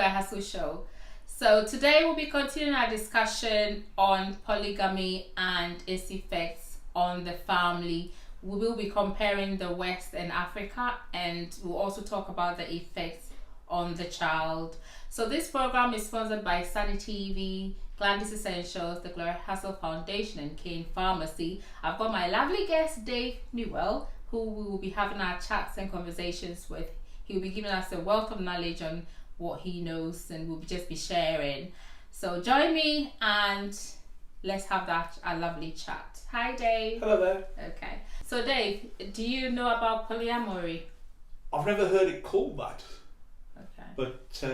Gloria Hustle Show. So today we'll be continuing our discussion on polygamy and its effects on the family. We will be comparing the West and Africa, and we'll also talk about the effects on the child. So this program is sponsored by SunnyTV, Glandis Essentials, the Gloria Hustle Foundation, and Kane Pharmacy. I've got my lovely guest Dave Newell, who we will be having our chats and conversations with. He'll be giving us a wealth of knowledge on what he knows, and we'll just be sharing. So join me and let's have a lovely chat. Hi Dave. Hello there. Okay. So Dave, do you know about polyamory? I've never heard it called that. Okay. But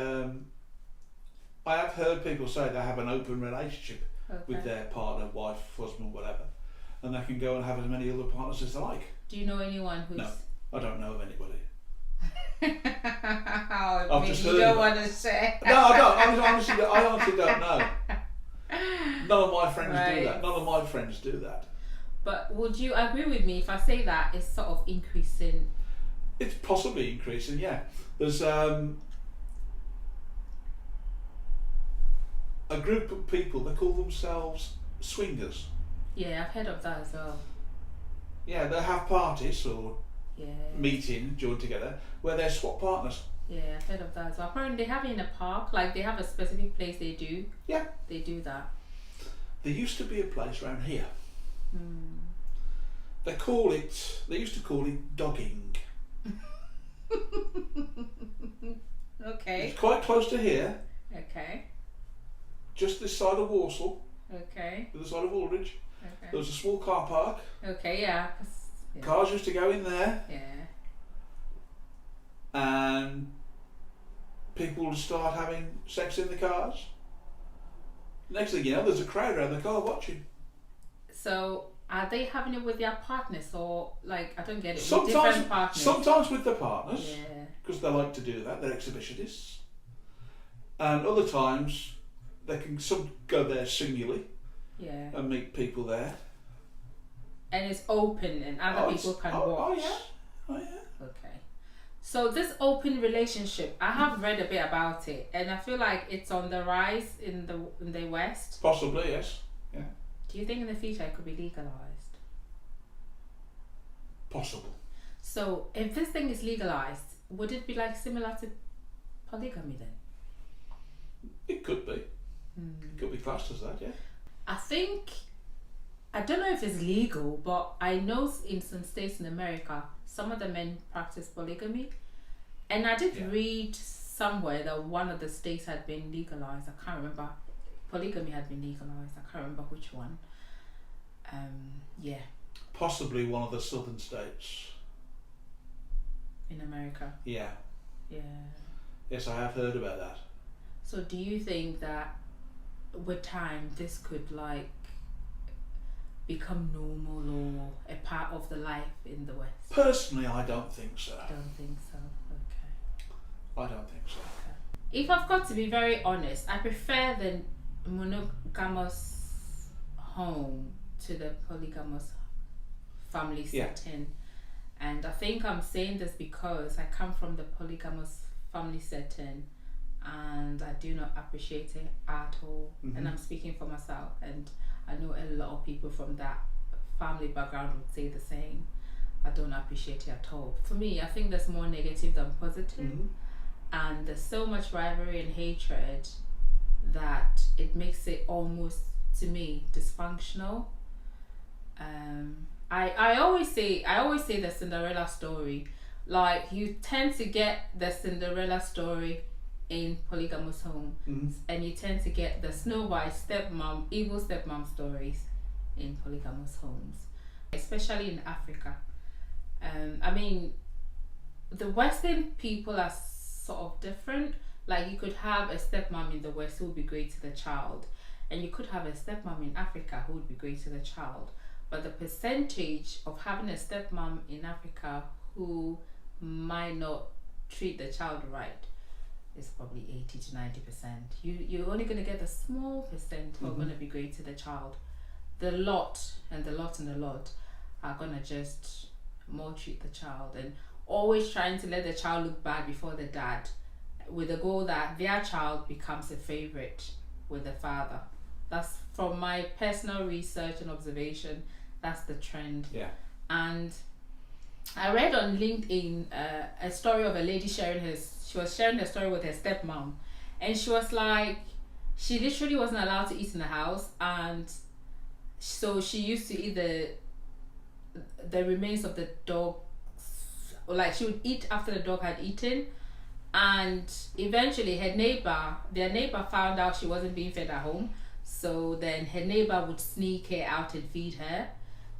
I have heard people say they have an open relationship with their partner, wife, husband, whatever, and they can go and have as many other partners as they like. Do you know anyone who's... No, I don't know of anybody. Oh, you don't want to say. No, I don't. I honestly don't know. None of my friends do that. None of my friends do that. But would you agree with me if I say that it's sort of increasing? It's possibly increasing, yeah. There's a group of people, they call themselves swingers. Yeah, I've heard of that as well. Yeah, they have parties or meeting, join together, where they swap partners. Yeah, I've heard of that as well. Apparently they have it in a park, like they have a specific place they do. Yeah. They do that. There used to be a place around here. They used to call it dogging. Okay. It's quite close to here. Okay. Just this side of Walsall. Okay. This side of Aldridge. Okay. There was a small car park. Okay, yeah. Cars used to go in there. Yeah. And people would start having sex in the cars. Next thing you know, there's a crowd around the car watching. So are they having it with their partners, or like, I don't get it, Sometimes, with different partners? Sometimes with their partners, yeah, because they like to do that. They're exhibitionists. And other times they can some go there singly, yeah, and meet people there. And it's open, and other people can watch. Oh yeah. Okay. So this open relationship, I have read a bit about it, and I feel like it's on the rise in the West. Possibly, yes. Yeah. Do you think in the future it could be legalized? Possible. So if this thing is legalized, would it be like similar to polygamy then? It could be. It could be classed as that, yeah. I don't know if it's legal, but I know in some states in America, some of the men practice polygamy. And I did read somewhere that one of the states had been legalized. I can't remember. Polygamy had been legalized. I can't remember which one. Yeah. Possibly one of the southern states. In America. Yeah. Yeah. Yes, I have heard about that. So do you think that with time this could like become normal or a part of the life in the West? Personally, I don't think so. Don't think so. Okay. I don't think so. Okay. If I've got to be very honest, I prefer the monogamous home to the polygamous family setting. And I think I'm saying this because I come from the polygamous family setting and I do not appreciate it at all. And I'm speaking for myself, and I know a lot of people from that family background would say the same. I don't appreciate it at all. For me, I think there's more negative than positive. And there's so much rivalry and hatred that it makes it almost, to me, dysfunctional. I always say the Cinderella story. Like, you tend to get the Cinderella story in polygamous homes, and you tend to get the Snow White stepmom, evil stepmom stories in polygamous homes, especially in Africa. I mean, the Western people are sort of different. Like, you could have a stepmom in the West who would be great to the child, and you could have a stepmom in Africa who would be great to the child. But the percentage of having a stepmom in Africa who might not treat the child right is probably 80 to 90%. You're only going to get a small percent who are going to be great to the child. The lot and the lot and the lot are going to just maltreat the child and always trying to let the child look bad before the dad, with the goal that their child becomes a favorite with the father. That's from my personal research and observation. That's the trend. Yeah. And I read on LinkedIn a story of a lady she was sharing her story with her stepmom, and she was like, she literally wasn't allowed to eat in the house, and so she used to eat the remains of the dog, like she would eat after the dog had eaten, and eventually their neighbor found out she wasn't being fed at home, so then her neighbor would sneak her out and feed her.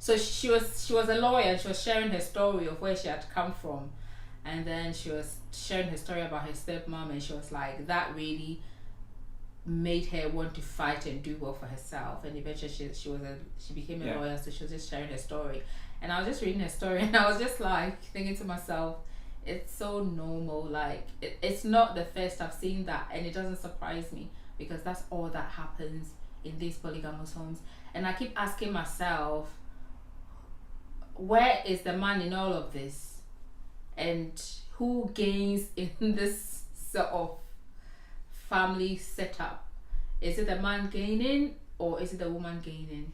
So she was a lawyer, and she was sharing her story of where she had come from, and then she was sharing her story about her stepmom, and she was like, that really made her want to fight and do well for herself. And eventually she became a lawyer, so she was just sharing her story. And I was just reading her story, and I was just like thinking to myself, it's so normal. Like it's not the first I've seen that, and it doesn't surprise me, because that's all that happens in these polygamous homes. And I keep asking myself, where is the man in all of this, and who gains in this sort of family setup? Is it the man gaining, or is it the woman gaining?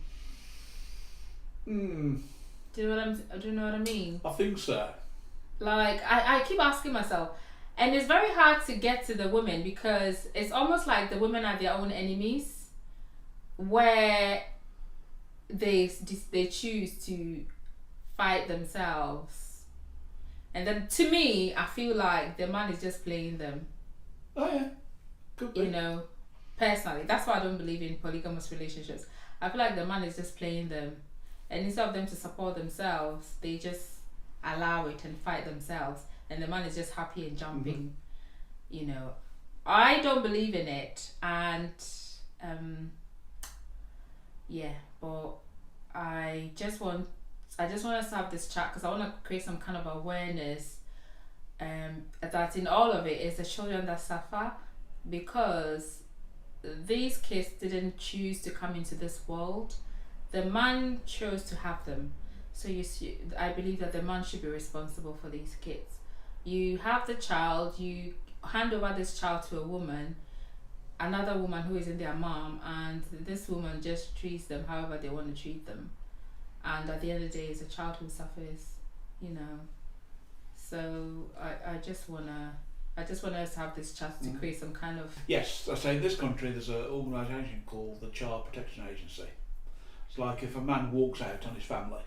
Do you know what I mean? I think so. Like I keep asking myself, and it's very hard to get to the women, because it's almost like the women are their own enemies, where they choose to fight themselves. And then to me, I feel like the man is just playing them. Oh yeah, could be. You know, personally, that's why I don't believe in polygamous relationships. I feel like the man is just playing them, and instead of them to support themselves, they just allow it and fight themselves, and the man is just happy and jumping. You know, I don't believe in it, and but I just want us to have this chat, because I want to create some kind of awareness that in all of it is the children that suffer, because these kids didn't choose to come into this world. The man chose to have them. So I believe that the man should be responsible for these kids. You have the child, you hand over this child to a woman, another woman who isn't their mom, and this woman just treats them however they want to treat them. And at the end of the day, it's a child who suffers, you know. So I just wanna us to have this chat to create some kind of... Yes, I say in this country there's an organisation called the Child Protection Agency. It's like if a man walks out on his family,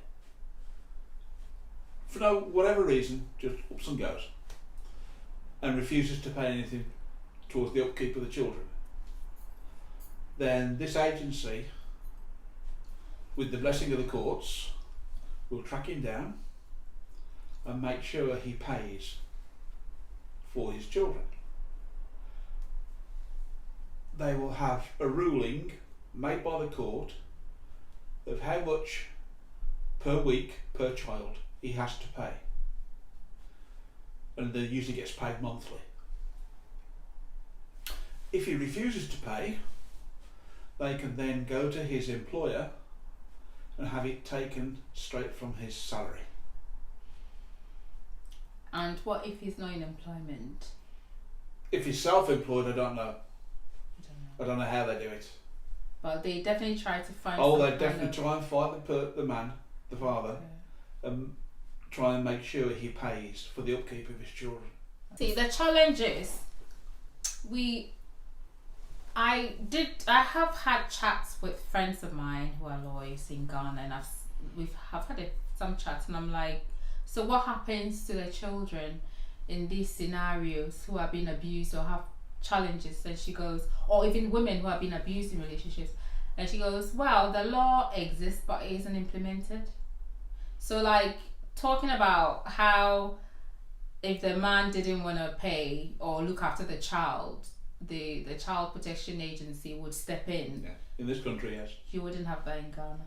for whatever reason, just ups and goes, and refuses to pay anything towards the upkeep of the children, then this agency, with the blessing of the courts, will track him down and make sure he pays for his children. They will have a ruling made by the court of how much per week per child he has to pay, and they usually gets paid monthly. If he refuses to pay, they can then go to his employer and have it taken straight from his salary. And what if he's not in employment? If he's self-employed, I don't know. I don't know how they do it. But they definitely try to find... Oh, they definitely try and find the man, the father, and try and make sure he pays for the upkeep of his children. See, the challenge is, I have had chats with friends of mine who are lawyers in Ghana, and we've had some chats, and I'm like, so what happens to the children in these scenarios who are being abused or have challenges? And she goes, or even women who have been abused in relationships, and she goes, well, the law exists but it isn't implemented. So like talking about how if the man didn't want to pay or look after the child, the Child Protection Agency would step in. Yeah. In this country, yes. You wouldn't have that in Ghana.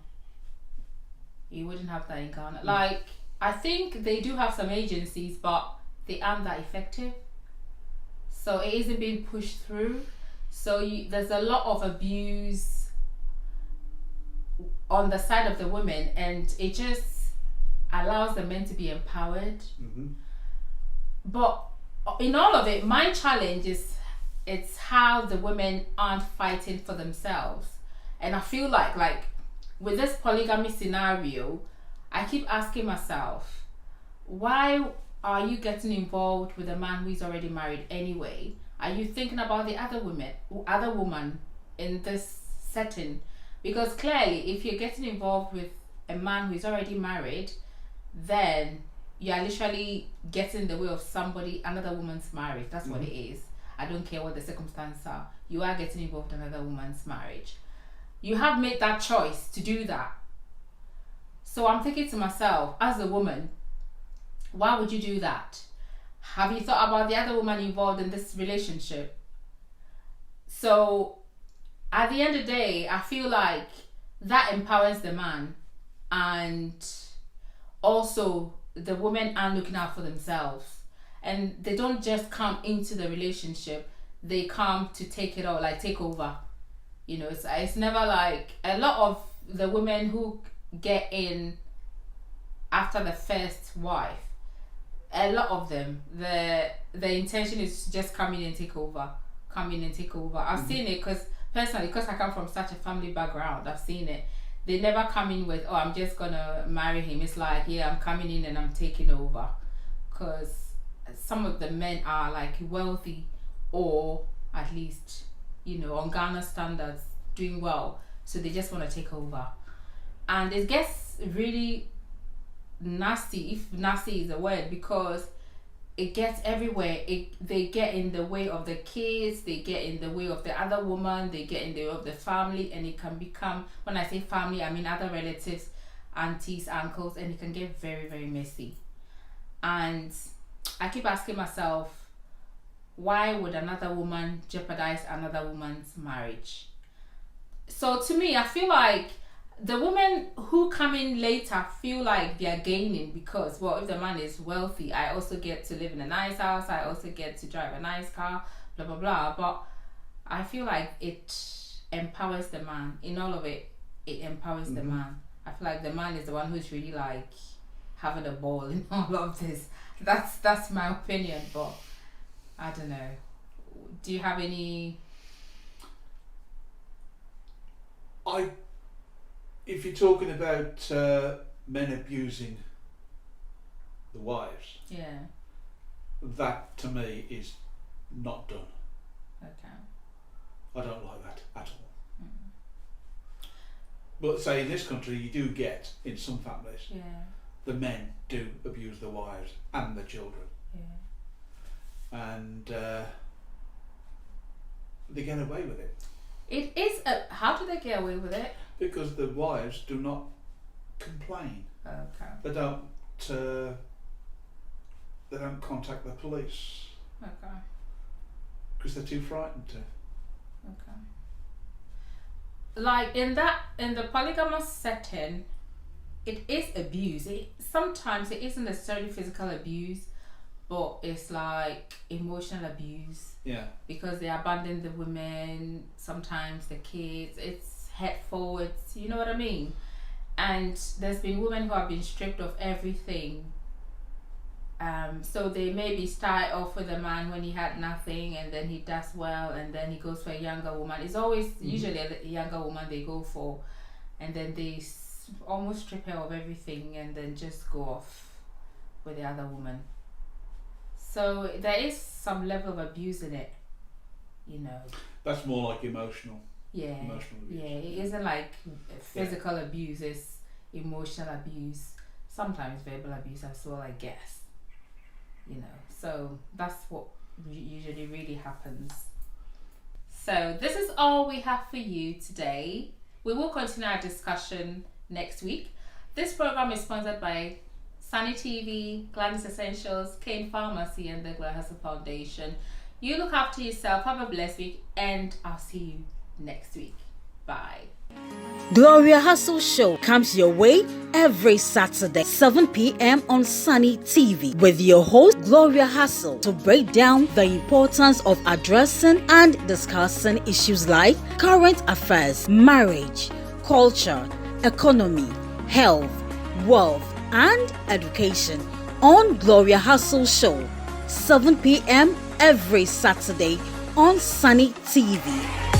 You wouldn't have that in Ghana. Like, I think they do have some agencies, but they aren't that effective. So it isn't being pushed through. So there's a lot of abuse on the side of the women, and it just allows the men to be empowered. Mm-hmm. But in all of it, my challenge is it's how the women aren't fighting for themselves. And I feel like with this polygamy scenario, I keep asking myself, why are you getting involved with a man who is already married anyway? Are you thinking about the other woman in this setting? Because clearly, if you're getting involved with a man who is already married, then you are literally getting in the way of another woman's marriage. That's what it is. I don't care what the circumstances are. You are getting involved in another woman's marriage. You have made that choice to do that. So I'm thinking to myself, as a woman, why would you do that? Have you thought about the other woman involved in this relationship? So at the end of the day, I feel like that empowers the man, and also the women are looking out for themselves, and they don't just come into the relationship, they come to take it all, like take over. You know, it's never like a lot of the women who get in after the first wife, a lot of them, the intention is just come in and take over. I've seen it because I come from such a family background. I've seen it. They never come in with, oh, I'm just gonna marry him. It's like, yeah, I'm coming in and I'm taking over. Because some of the men are like wealthy, or at least, you know, on Ghana standards, doing well. So they just want to take over. And it gets really nasty, if nasty is a word, because it gets everywhere. They get in the way of the kids, they get in the way of the other woman, they get in the way of the family, and it can become, when I say family, I mean other relatives, aunties, uncles, and it can get very, very messy. And I keep asking myself, why would another woman jeopardize another woman's marriage? So to me, I feel like the women who come in later feel like they are gaining because, well, if the man is wealthy, I also get to live in a nice house, I also get to drive a nice car, blah, blah, blah. But I feel like it empowers the man. In all of it, it empowers the man. I feel like the man is the one who's really like having a ball in all of this. That's my opinion, but I don't know. Do you have any... If you're talking about men abusing the wives, yeah, that to me is not done. Okay. I don't like that at all. But say in this country, you do get, in some families, the men do abuse the wives and the children. Yeah. And they get away with it. It is how do they get away with it? Because the wives do not complain. Okay. They don't contact the police. Okay. Because they're too frightened to. Okay. Like in the polygamous setting, it is abuse. Sometimes it isn't necessarily physical abuse, but it's like emotional abuse. Yeah. Because they abandon the women, sometimes the kids. It's hurtful. It's, you know what I mean. And there's been women who have been stripped of everything. So they maybe start off with a man when he had nothing, and then he does well, and then he goes for a younger woman. It's always usually a younger woman they go for, and then they almost strip her of everything, and then just go off with the other woman. So there is some level of abuse in it, you know. That's more like emotional. Yeah. Emotional abuse. Yeah, it isn't like physical abuse, it's emotional abuse. Sometimes verbal abuse as well, I guess. You know, so that's what usually really happens. So this is all we have for you today. We will continue our discussion next week. This program is sponsored by SunnyTV, Gladys Essentials, Kane Pharmacy, and the Gloria Hustle Foundation. You look after yourself, have a blessed week, and I'll see you next week. Bye. Gloria Hustle Show comes your way every Saturday, 7 p.m. on SunnyTV with your host, Gloria Hustle, to break down the importance of addressing and discussing issues like current affairs, marriage, culture, economy, health, wealth, and education on Gloria Hustle Show. 7 p.m. every Saturday on Sunny TV.